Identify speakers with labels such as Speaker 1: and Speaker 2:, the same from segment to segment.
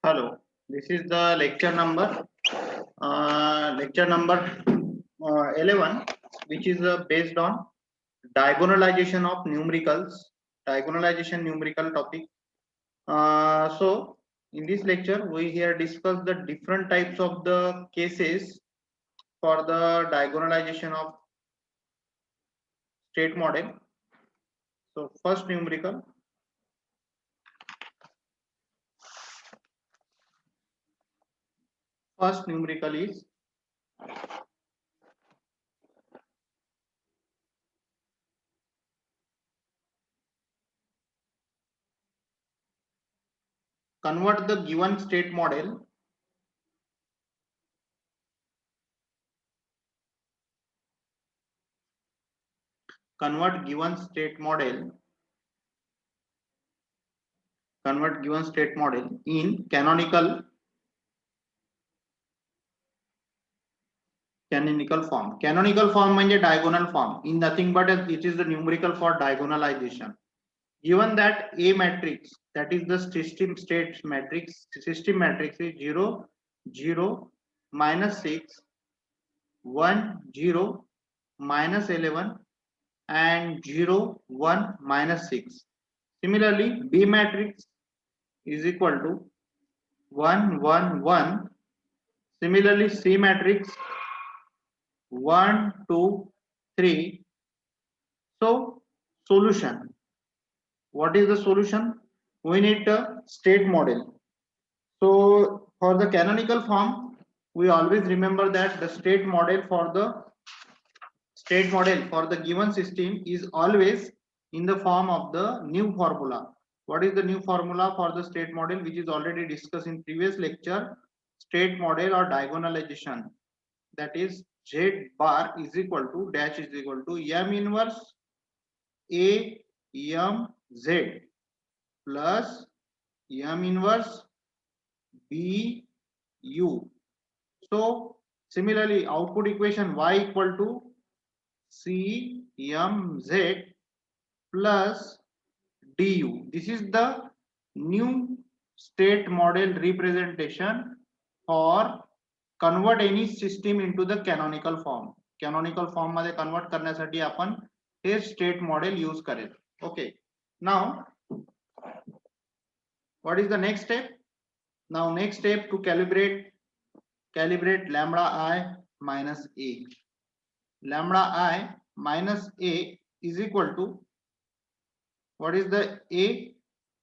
Speaker 1: Hello, this is the lecture number 11, which is based on diagonalization of numericals, diagonalization numerical topic. So, in this lecture, we here discuss the different types of the cases for the diagonalization of state model. So, first numerical. First numerical is convert the given state model in canonical form. Canonical form means diagonal form. In nothing but it is the numerical for diagonalization. Given that A matrix, that is the system matrix is 0, 0, minus 6, 1, 0, minus 11, and 0, 1, minus 6. Similarly, B matrix is equal to 1, 1, 1. Similarly, C matrix 1, 2, 3. So, solution. What is the solution? We need a state model. So, for the canonical form, we always remember that the state model for the given system is always in the form of the new formula. What is the new formula for the state model, which is already discussed in previous lecture? State model or diagonalization, that is Z bar is equal to dash is equal to M inverse A M Z plus M inverse B U. So similarly, output equation Y equal to C M Z plus du. This is the new state model representation for convert any system into the canonical form. Canonical form मध्ये convert करण्यासाठी आपण हे state model use करेल. Okay. Now, what is the next step? Now, next step to calibrate lambda I minus A. Lambda I minus A is equal to, what is the A?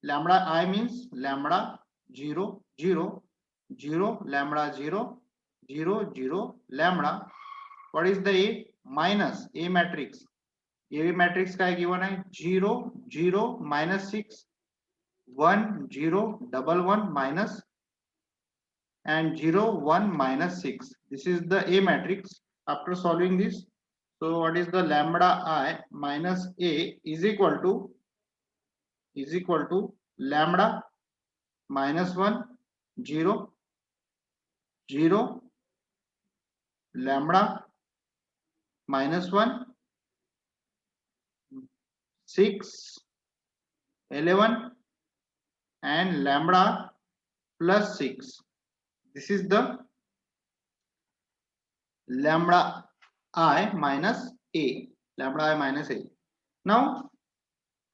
Speaker 1: Lambda I means lambda 0, 0, 0, lambda 0, 0, 0, lambda. What is the A? Minus A matrix. A matrix का given है 0, 0, minus 6, 1, 0, 1, 1, minus, and 0, 1, minus 6. This is the A matrix. After solving this, so what is the lambda I minus A is equal to lambda minus 1, 0, 0, lambda minus 1, 6, 11, and lambda plus 6. This is the lambda I minus A. Lambda I minus A. Now,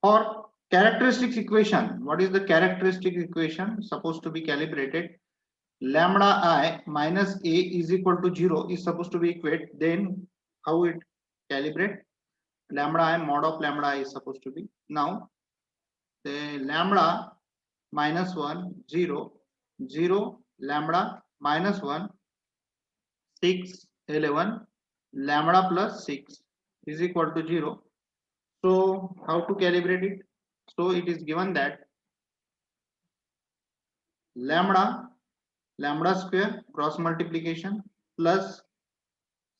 Speaker 1: for characteristics equation, what is the characteristic equation supposed to be calibrated? Lambda I minus A is equal to 0 is supposed to be equate. Then how it calibrate? Lambda I mod of lambda I is supposed to be. Now, the lambda minus 1, 0, 0, lambda minus 1, 6, 11, lambda plus 6 is equal to 0. So how to calibrate it? So it is given that lambda square cross multiplication plus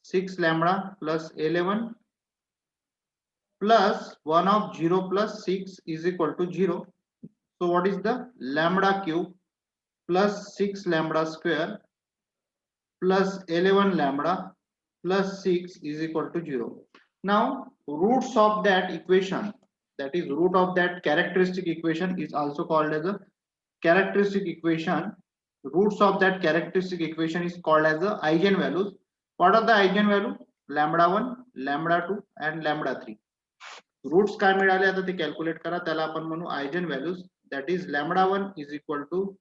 Speaker 1: 6 lambda plus 11 plus 1 of 0 plus 6 is equal to 0. So what is the lambda cube plus 6 lambda square plus 11 lambda plus 6 is equal to 0. Now, roots of that equation, that is root of that characteristic equation, is also called as a characteristic equation roots of that characteristic equation is called as the eigenvalues. What are the eigenvalue? Lambda 1, lambda 2 and lambda 3. Roots काय मिळाले आता ते calculate करा, त्याला आपण म्हणू eigen values. That is lambda 1 is equal to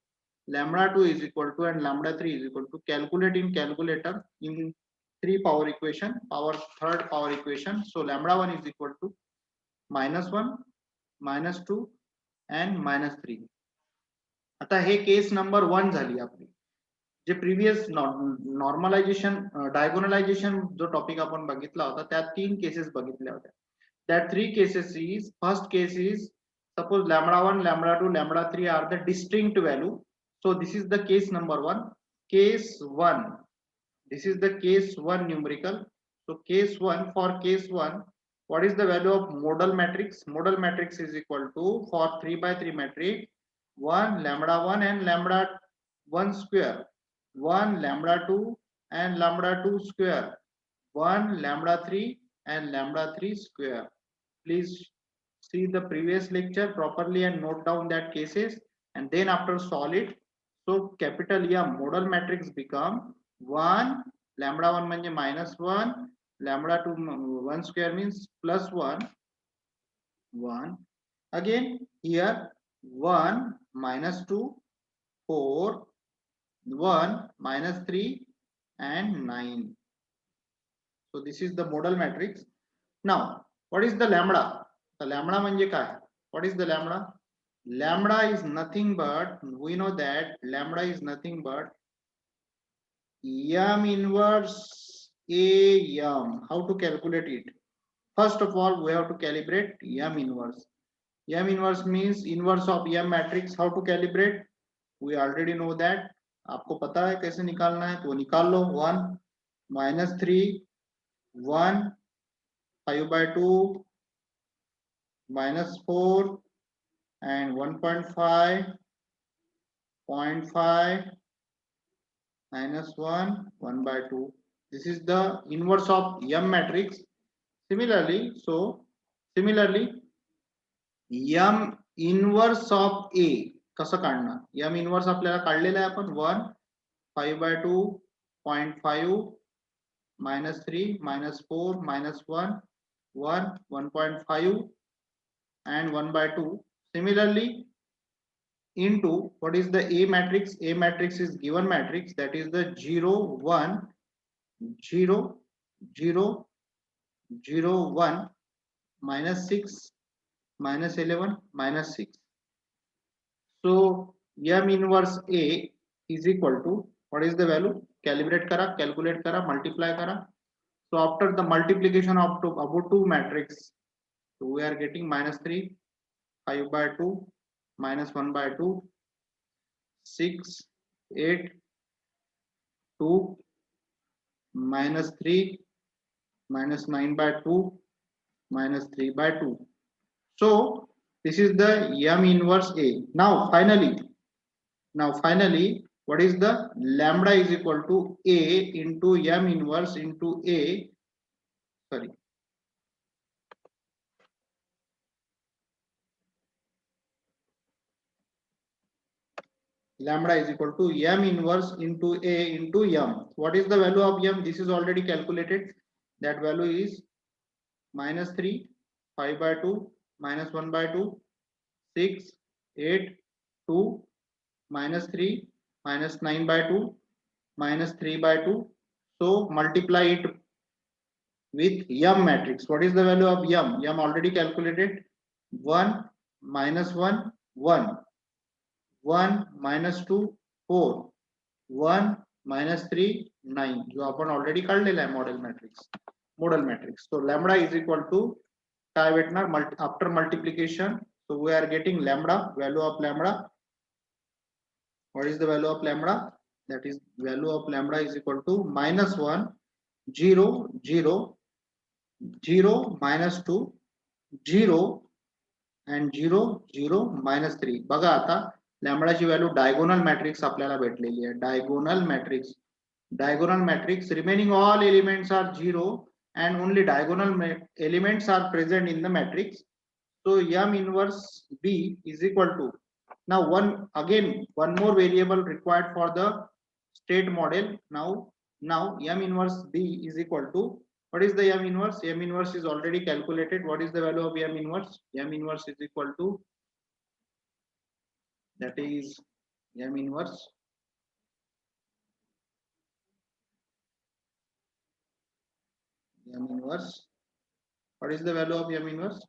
Speaker 1: lambda 2 is equal to and lambda 3 is equal to. Calculate in calculator in 3 power equation, third power equation. So lambda 1 is equal to -1, -2 and -3. आता हे case number 1 झाली आपली. जे previous normalisation diagonalisation जो topic आपण बघितला होता त्यात 3 cases बघितल्या होत्या. That 3 cases is, first case is, suppose lambda 1, lambda 2, lambda 3 are the distinct value. So this is the case number 1. Case 1. This is the case 1 numerical. So case 1, for case 1, what is the value of modal matrix? Modal matrix is equal to, for 3 by 3 matrix, 1 lambda 1 and lambda 1 square, 1 lambda 2 and lambda 2 square, 1 lambda 3 and lambda 3 square. Please see the previous lecture properly and note down that cases, and then after solve it. So capital M modal matrix become 1 lambda 1 म्हणजे -1, lambda 2 1 square means +1, 1 again here 1 -2 4 1 -3 and 9. So this is the modal matrix. Now what is the lambda? The lambda म्हणजे काय? What is the lambda? Lambda is nothing but, we know that lambda is nothing but m inverse am. How to calculate it? First of all, we have to calibrate m inverse. M inverse means inverse of m matrix. How to calibrate? We already know that. आपको पता है कैसे निकालना है, तो निकाल लो. 1 -3 1 5 by 2 -4 and 1.5 0.5 -1 1 by 2. This is the inverse of m matrix. Similarly m inverse of a कसं काढणार? m inverse आपल्याला काढलेला आहे आपण. 1 5 by 2 0.5 -3 -4 -1 1 1.5 and 1 by 2. Similarly into what is the A matrix? A matrix is given matrix, that is the 0 1 0 0 0 1 -6 -11 -6. So m inverse A is equal to, what is the value? Calibrate kara, calculate kara, multiply kara. So after the multiplication of above two matrix, so we are getting -3 5 by 2 -1 by 2 6 8 2 -3 -9 by 2 -3 by 2. So this is the m inverse A. Now finally what is the lambda is equal to A into m inverse into A, sorry, lambda is equal to m inverse into A into m. What is the value of m? This is already calculated. That value is -3 5 by 2 -1 by 2 6 8 2 -3 -9 by 2 -3 by 2. So multiply it with m matrix. What is the value of m? M already calculated. 1 -1 1 1 -2 4 1 -3 9, जो आपण already काढलेला आहे modal matrix. So lambda is equal to काय भेटणार after multiplication. So we are getting lambda, value of lambda. What is the value of lambda? That is value of lambda is equal to -1 0 0 0 -2 0 and 0 0 -3. बघा आता लॅम्बडाची value diagonal matrix आपल्याला भेटलेली आहे. Diagonal matrix remaining all elements are 0 and only diagonal elements are present in the matrix. So m inverse B is equal to Now one more variable required for the state model. Now m inverse b is equal to, what is the m inverse? M inverse is already calculated. What is the value of m inverse? M inverse is equal to, that is m inverse what is the value of m inverse?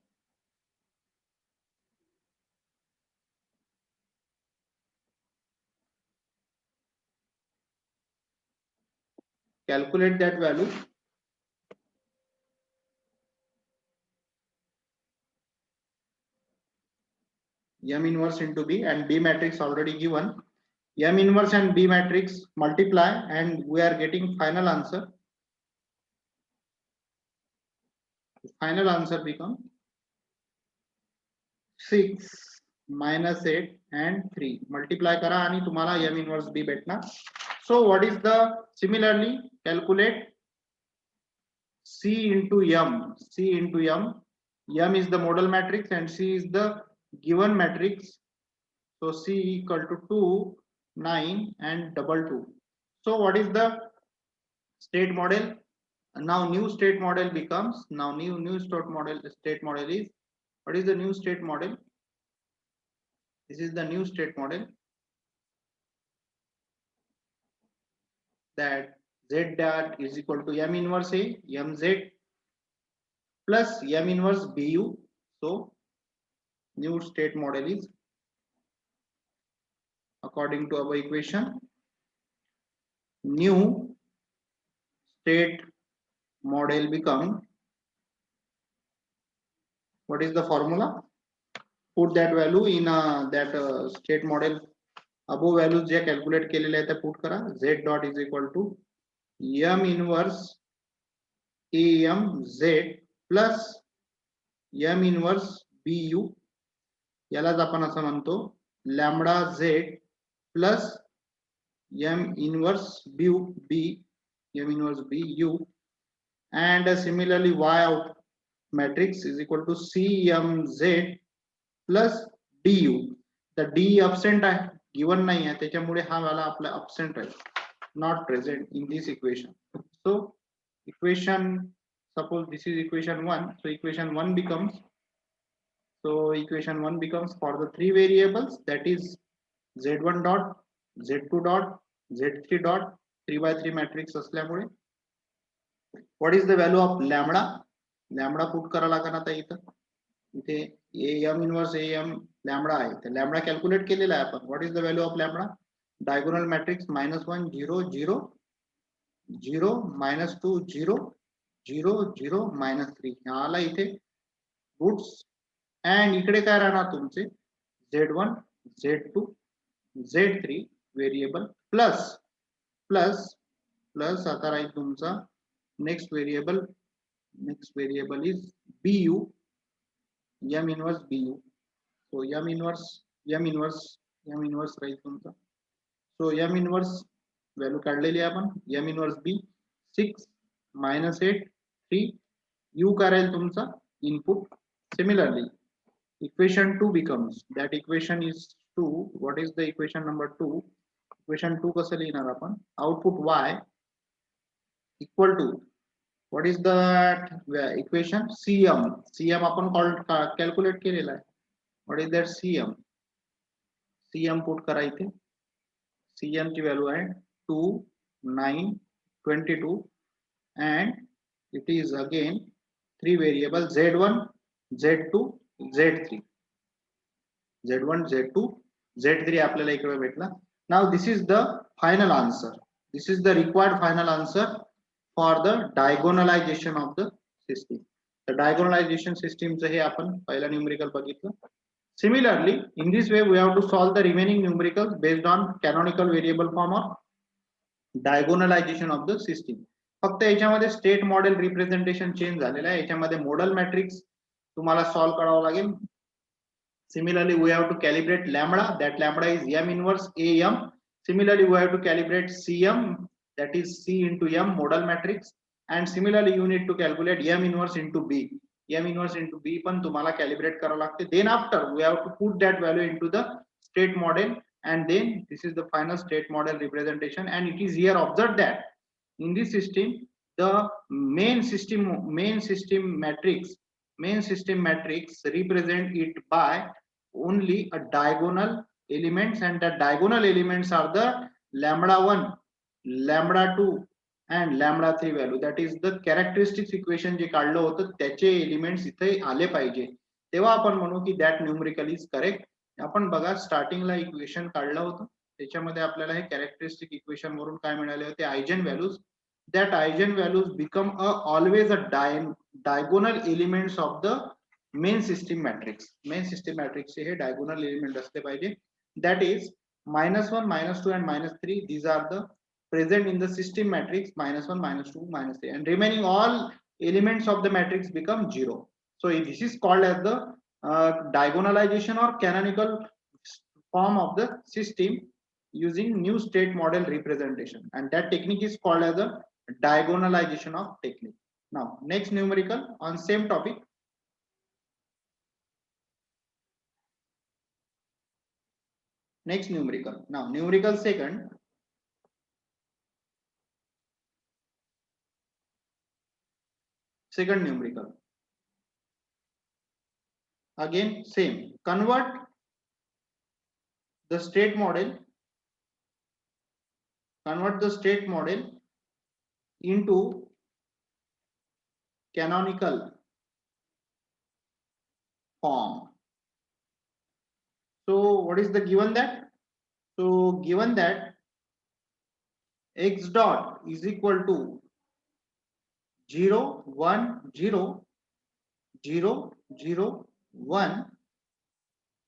Speaker 1: Calculate that value. M inverse into B, and B matrix already given. M inverse and B matrix multiply and we are getting final answer. Final answer becomes 6 minus 8 and 3. Multiply करा आणि तुम्हाला M inverse B भेटणार. So what is the, similarly calculate C into M. C into M. M is the model matrix and C is the given matrix. So C equal to 2, 9 and double 2. So what is the state model? Now new state model becomes, now new state model is, what is the new state model? This is the new state model, that z dot is equal to m inverse a mz plus m inverse bu. So new state model is, according to our equation, new state model become, what is the formula? Put that value in that state model. Above values J calculate केलेले आहेत put करा. Z dot is equal to m inverse am z plus m inverse bu. यालाच आपण असं म्हणतो lambda z plus m inverse b m inverse bu, and similarly y out matrix is equal to cmz plus du. The d absent आहे, given नाही आहे, त्याच्यामुळे हा वाला आपला absent आहे, not present in this equation. So equation, suppose this is equation 1, so equation 1 becomes, for the three variables, that is z1 dot, z2 dot, z3 dot, 3 by 3 matrix असल्यामुळे, what is the value of lambda? Lambda put करा लागेल आता इथे am inverse am lambda आहे, तर lambda calculate केलेला आहे आपण. What is the value of lambda? Diagonal matrix -1 0 0 0 -2 0 0 0 -3 आला इथे goods, and इकडे काय राहणार तुमचे z1 z2 z3 variable plus आता राहील तुमचा next variable is bu, m inverse bu. So m inverse राहील तुमचा. So m inverse value काढलेली आहे आपण, m inverse b 6 minus 8 3, u काय राहील तुमचा input. Similarly equation 2 becomes, that equation is 2. What is the equation number 2? Equation 2 कसं लिहिणार आपण? Output y equal to, what is that equation? cm आपण calculate केलेला आहे. What is that cm put करा इथे. cm ची व्हॅल्यू आहे 2 9 22 and it is again three variable z1 z2 z3 z1 z2 z3 आपल्याला इकडे भेटला. Now this is the final answer, this is the required final answer for the diagonalization of the system. The diagonalization system चं हे आपण पहिला numerical बघितलं. Similarly in this way we have to solve the remaining numericals based on canonical variable form or diagonalization of the system. फक्त याच्यामध्ये state model representation change झालेलं आहे, याच्यामध्ये model matrix तुम्हाला सॉल्व करावं लागेल. Similarly we have to calibrate lambda, that lambda is m inverse am. Similarly we have to calibrate cm, that is c into m model matrix, and similarly you need to calculate m inverse into b. m inverse into b पण तुम्हाला calibrate करावं लागते. Then after we have to put that value into the state model, and then this is the final state model representation. And it is here observed that in this system the main system matrix represent it by only a diagonal elements, and the diagonal elements are the lambda 1, lambda 2 and lambda 3 value. That is the characteristics equation जे काढलं होतं त्याचे elements इथे आले पाहिजे, तेव्हा आपण म्हणू की दॅट न्यूमरिकल इज करेक्ट. आपण बघा स्टार्टिंगला इक्वेशन काढलं होतं, त्याच्यामध्ये आपल्याला हे कॅरेक्टरिस्टिक इक्वेशन वरून काय मिळाले होते, eigen values. that eigen values become always a diagonal elements of the main system matrix. Main system matrix hey diagonal element असले पाहिजे. That is -1, -2 and -3. These are the present in the system matrix, -1, -2, -3, and remaining all elements of the matrix become 0. So this is called as the diagonalization or canonical form of the system using new state model representation, and that technique is called as the diagonalization of technique. Now next numerical on same topic. Next numerical. Now numerical second. Second numerical. Again same. Convert the state model. Convert the state model into canonical form. So what is the given that? So given that x dot is equal to 0, 1, 0, 0, 0, 1,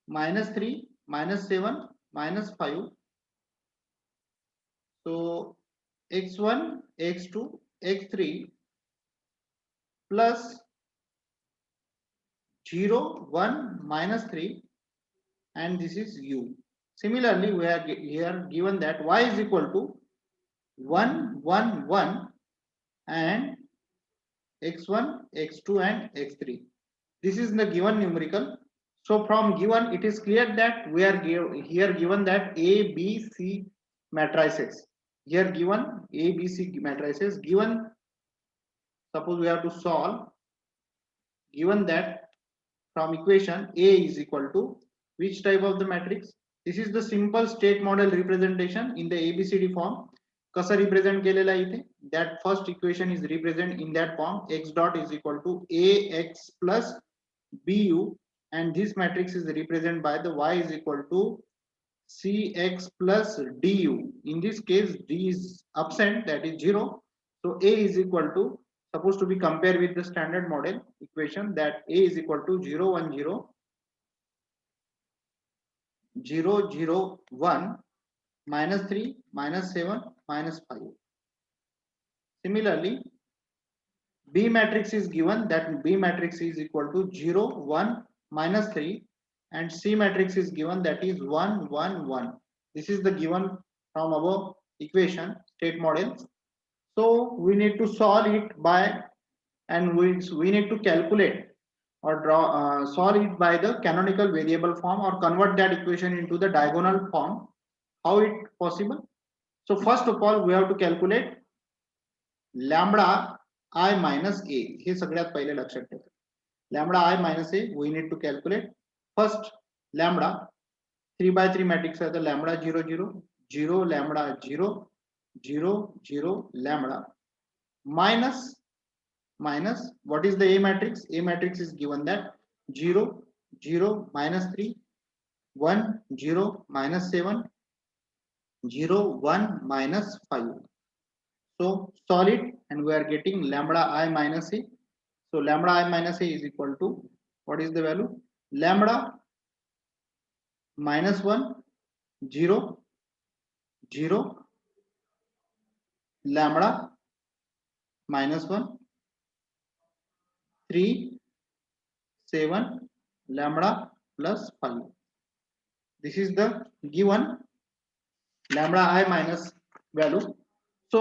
Speaker 1: -3, -7, -5. So x1, x2, x3 plus 0, 1, -3, and this is u. Similarly, we are here given that y is equal to 1, 1, 1 and x1, x2 and x3. This is the given numerical. So from given it is clear that we are here given that A, B, C matrices. Here given A, B, C matrices. Given, suppose we have to solve, given that from equation A is equal to which type of the matrix? This is the simple state model representation in the ABCD form. Kasa represent केलेला इथे? That first equation is represent in that form. X dot is equal to AX plus BU, and this matrix is represented by the Y is equal to CX plus DU. In this case, D is absent, that is 0. So A is equal to, supposed to be compared with the standard model equation, that A is equal to 0, 1, 0, 0, 0, 1, -3, -7, -5. Similarly, B matrix is given, that B matrix is equal to 0, 1, -3, and C matrix is given, that is 1, 1, 1. This is the given from above equation state model. So we need to solve it by, and we need to calculate or draw solve it by the canonical variable form or convert that equation into the diagonal form. How it possible? So first of all we have to calculate lambda I minus a. हे सगळ्यात पहिले लक्षात ठेवा. Lambda I minus a we need to calculate. First lambda 3 by 3 matrix आहे तर lambda 0, 0, 0, lambda 0, 0, 0, lambda minus what is the A matrix? A matrix is given that 0, 0, -3, 1, 0, -7, 0, 1, -5. So solve it and we are getting lambda I minus a. So lambda I minus a is equal to, what is the value? Lambda -1, 0, 0, lambda -1, 3, 7, lambda plus 5. This is the given lambda I minus value. So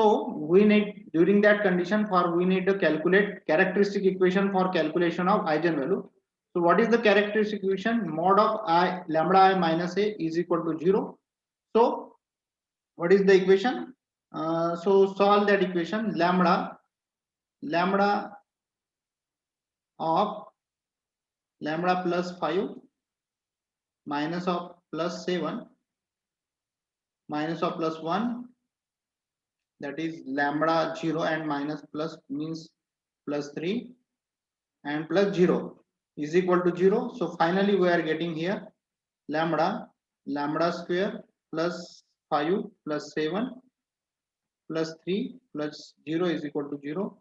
Speaker 1: we need, during that condition, for we need to calculate characteristic equation for calculation of eigenvalue. So what is the characteristic equation? Mod of I lambda I minus a is equal to 0. So what is the equation? So solve that equation. Lambda of lambda plus 5 minus of plus 7 minus of plus 1, that is lambda 0 and minus plus means plus 3 and plus 0 is equal to 0. So finally we are getting here lambda square plus 5 plus 7 plus 3 plus 0 is equal to 0.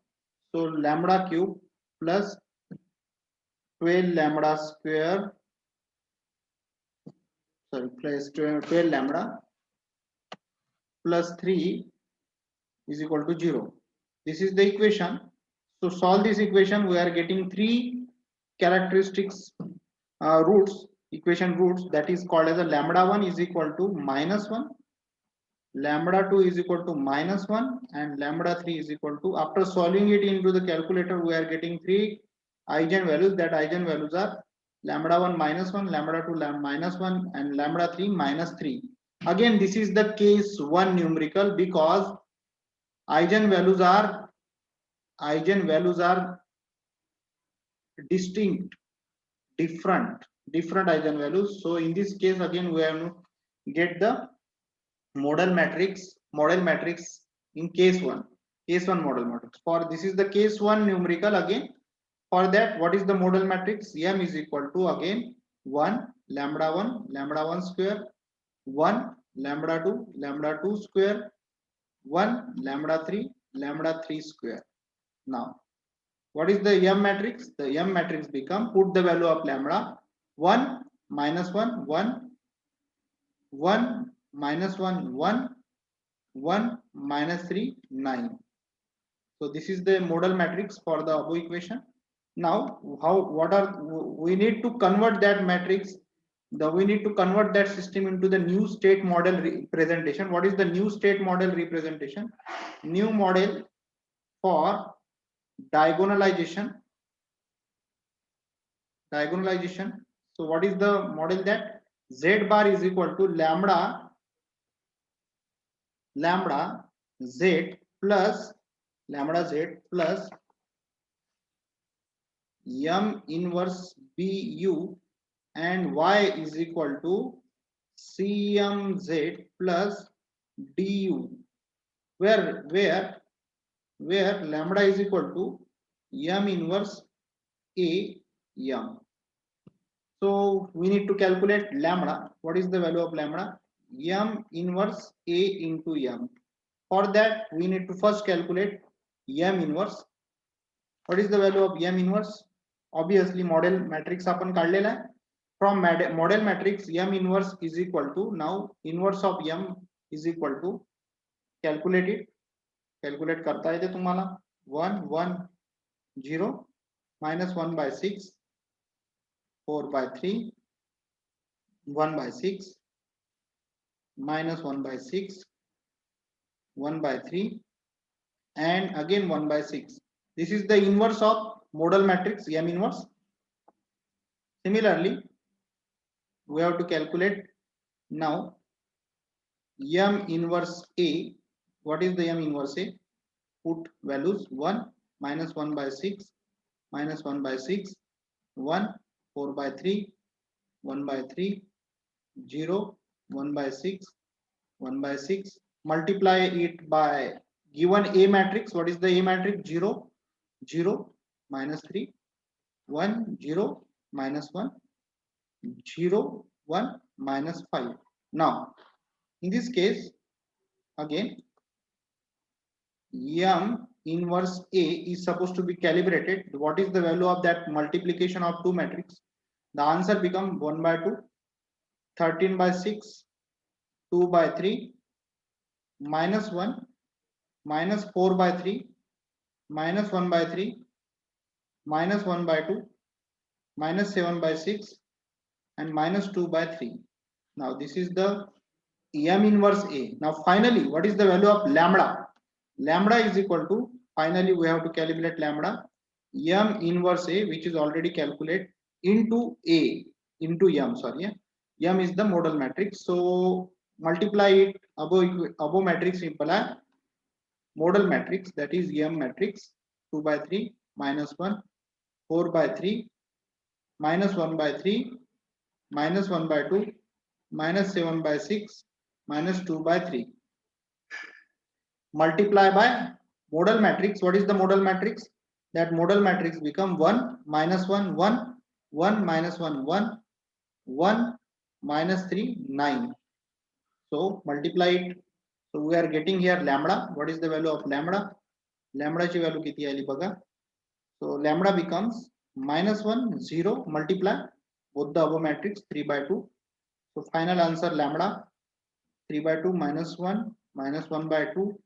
Speaker 1: So lambda cube plus 12 lambda square, sorry, plus 12 lambda plus 3 is equal to 0. This is the equation. So solve this equation, we are getting three characteristics roots, equation roots, that is called as a lambda 1 is equal to minus 1, lambda 2 is equal to minus 1, and lambda 3 is equal to, after solving it into the calculator, we are getting three eigenvalues. That eigenvalues are lambda 1 minus 1, lambda 2 minus 1, and lambda 3 minus 3. Again, this is the case 1 numerical because eigenvalues are distinct, different eigenvalues. So in this case, again we have to get the model matrix in case 1 model matrix. For this is the case 1 numerical. Again, for that, what is the model matrix? M is equal to, again, 1 lambda 1 square, 1 lambda 2 square, 1 lambda 3 square. Now what is the M matrix? The M matrix become, put the value of lambda 1 minus 1 1 1 minus 1 1 1 minus 3 9. So this is the model matrix for the above equation. Now we need to convert that matrix, we need to convert that system into the new state model representation. What is the new state model representation? New model for diagonalization. So what is the model? That z bar is equal to lambda z plus m inverse bu, and y is equal to cmz plus du, where lambda is equal to m inverse a m. So we need to calculate lambda. What is the value of lambda? M inverse a into m. For that, we need to first calculate m inverse. What is the value of m inverse? Obviously model matrix आपण काढलेला आहे. From model matrix, m inverse is equal to, now inverse of m is equal to, calculate it. Calculate करता येते तुम्हाला. 1 1 0 minus 1 by 6, 4 by 3, 1 by 6, minus 1 by 6, 1 by 3, and again 1 by 6. This is the inverse of model matrix M inverse. Similarly, we have to calculate now M inverse A. What is the M inverse A? Put values 1 minus 1 by 6, minus 1 by 6, 1, 4 by 3, 1 by 3, 0, 1 by 6, 1 by 6. Multiply it by given A matrix. What is the A matrix? 0, 0, minus 3, 1, 0, minus 1, 0, 1, minus 5. Now, in this case, again, M inverse A is supposed to be calibrated. What is the value of that multiplication of two matrix? The answer becomes 1 by 2, 13 by 6, 2 by 3, minus 1, minus 4 by 3, minus 1 by 3, minus 1 by 2, minus 7 by 6, and minus 2 by 3. Now this is the M inverse A. Now finally, what is the value of lambda? Lambda is equal to, finally we have to calculate lambda, M inverse A, which is already calculated, into A into M, sorry, M is the modal matrix. So multiply it above matrix imply modal matrix, that is M matrix, 2 by 3 minus 1, 4 by 3 minus 1 by 3 minus 1 by 2 minus 7 by 6 minus 2 by 3, multiply by modal matrix. What is the modal matrix? That modal matrix become 1 minus 1 1 1 minus 1 1 1 minus 3 9. So multiply it. So we are getting here lambda. What is the value of lambda? Lambda ची value किती आली बघा. So lambda becomes minus 1 0, multiply both the above matrix 3 by 2. So final answer lambda 3 by 2 minus 1 minus 1 by 2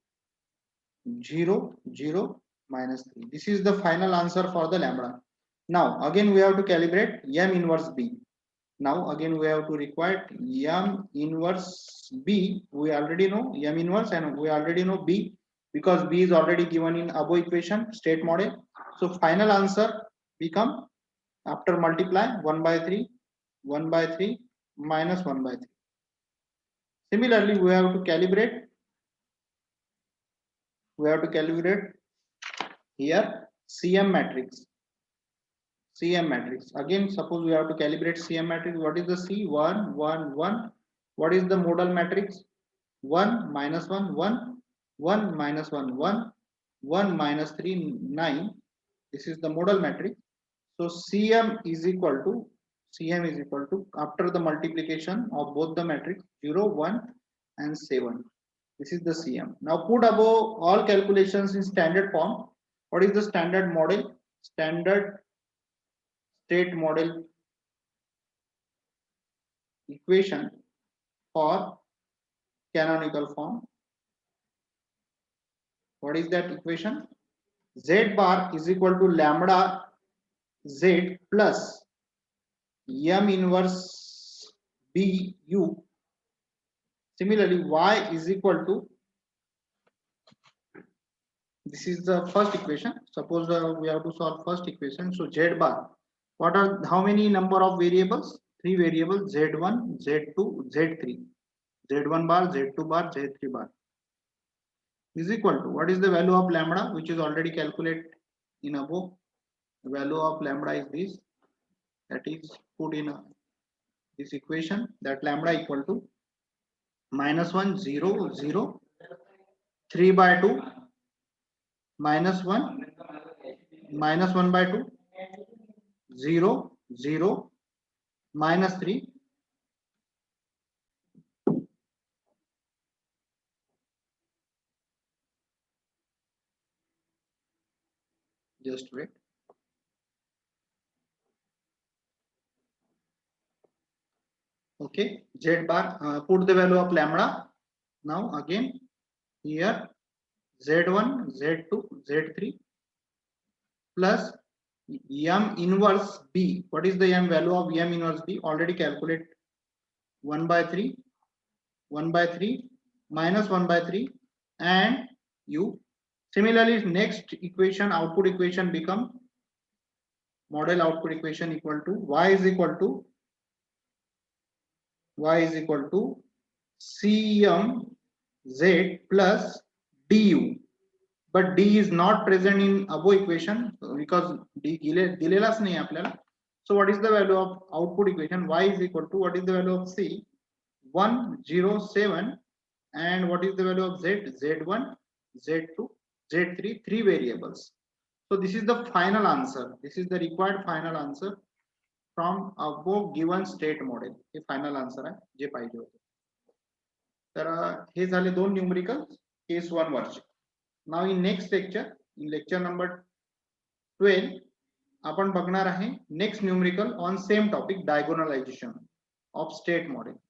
Speaker 1: 0 0 minus 3. This is the final answer for the lambda. Now again we have to calibrate M inverse B. Now again we have to require M inverse B. We already know M inverse and we already know B because B is already given in above equation state model. So final answer become after multiply 1 by 3 1 by 3 minus 1 by 3. Similarly we have to calibrate here CM matrix. CM matrix. Again, suppose we have to calibrate CM matrix. What is the C? 1, 1, 1. What is the modal matrix? 1, minus 1, 1, 1, minus 1, 1, 1, minus 3, 9. This is the modal matrix. So CM is equal to after the multiplication of both the matrix 0, 1 and 7. This is the CM. Now put above all calculations in standard form. What is the standard model? Standard state model equation for canonical form. What is that equation? Z bar is equal to lambda Z plus M inverse B U. Similarly, Y is equal to, this is the first equation. Suppose we have to solve first equation. So Z bar, what are how many number of variables? 3 variables, Z1, Z2, Z3. Z1 bar, Z2 bar, Z3 bar is equal to, what is the value of lambda, which is already calculated in above. The value of lambda is this, that is put in this equation, that lambda equal to minus 1 0 0 3 by 2 minus 1 minus 1 by 2 0 0 minus 3 just wait. Okay, Z bar, put the value of lambda. Now again here Z1 Z2 Z3 plus M inverse B. What is the M value of M inverse B? Already calculate 1 by 3 1 by 3 minus 1 by 3 and U. Similarly, next equation, output equation become model output equation equal to Y is equal to CM Z plus DU. But D is not present in above equation because D दिलेलाच नाही आपल्याला. So what is the value of output equation? Y is equal to, what is the value of C? 107. And what is the value of Z? Z1, Z2, Z3, 3 variables. So this is the final answer. This is the required final answer from above given state model. Hey final answer आहे जे पाहिजे होते. तर हे झाले दोन numerical case 1 वरचे. Now in next lecture, in lecture number 12, आपण बघणार आहे next numerical on same topic, diagonalization of state model.